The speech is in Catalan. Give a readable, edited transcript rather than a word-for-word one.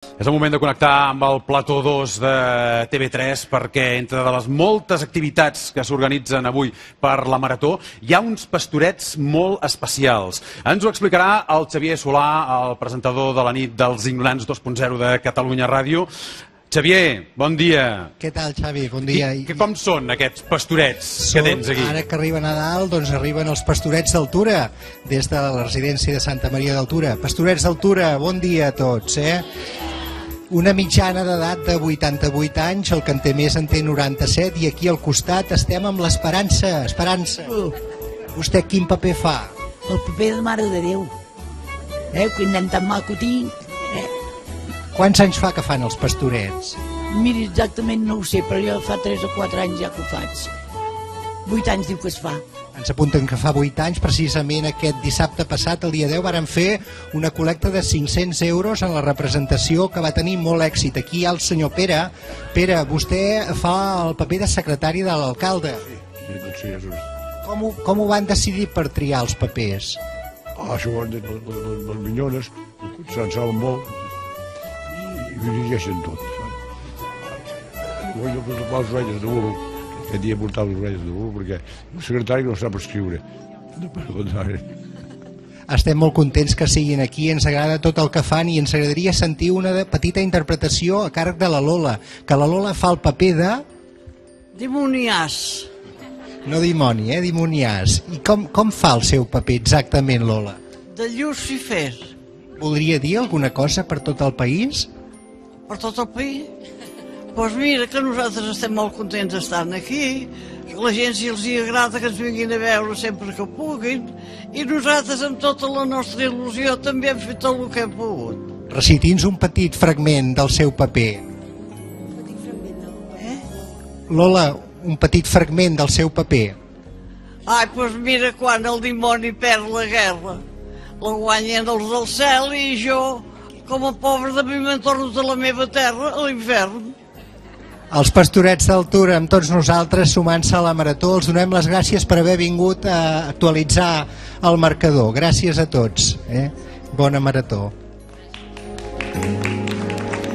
És el moment de connectar amb el plató 2 de TV3 perquè entre de les moltes activitats que s'organitzen avui per la Marató hi ha uns pastorets molt especials. Ens ho explicarà el Xavier Solà, el presentador de la nit dels Ignorants 2.0 de Catalunya Ràdio. Xavier, bon dia. Què tal, Xavi? Bon dia. Com són aquests pastorets que tens aquí? Ara que arriba Nadal, doncs arriben els pastorets d'Altura, des de la residència de Santa Maria d'Altura. Pastorets d'Altura, bon dia a tots, Una mitjana d'edat de 88 anys, el que en té més en té 97, i aquí al costat estem amb l'Esperança. Esperança, vostè quin paper fa? El paper de Mare de Déu. Que nen tan maco tinc. Quants anys fa que fan els pastorets? Miri, exactament no ho sé, però jo fa 3 o 4 anys ja que ho faig. 8 anys diu que es fa. Ens apunten que fa 8 anys, precisament aquest dissabte passat, el dia 10, varen fer una col·lecta de 500 euros en la representació que va tenir molt èxit. Aquí hi ha el senyor Pere. Pere, vostè fa el paper de secretari de l'alcalde. Sí, Com ho van decidir per triar els papers? Això van dir les minyones, se'n saben molt i ho dirigeixen tot. Jo portava les orelles de burro, aquest dia portava les orelles de burro perquè el secretari no sap escriure. Estem molt contents que siguin aquí, ens agrada tot el que fan i ens agradaria sentir una petita interpretació a càrrec de la Lola, que la Lola fa el paper de... Dimoniàs. No dimoni, dimoniàs. I com fa el seu paper exactament, Lola? De Llucifer. Voldria dir alguna cosa per tot el país? Per tot el país? Doncs mira que nosaltres estem molt contents d'estar aquí, la gent si els agrada que ens vinguin a veure sempre que puguin, i nosaltres amb tota la nostra il·lusió també hem fet tot el que hem pogut. Reciti'ns un petit fragment del seu paper. Lola, un petit fragment del seu paper. Doncs mira, quan el dimoni perd la guerra, la guanyen els del cel i jo, com a pobre de mi, me'n torno de la meva terra, a l'infern. Els pastorets d'Altura, amb tots nosaltres, sumant-se a la Marató, els donem les gràcies per haver vingut a actualitzar el marcador. Gràcies a tots. Bona Marató.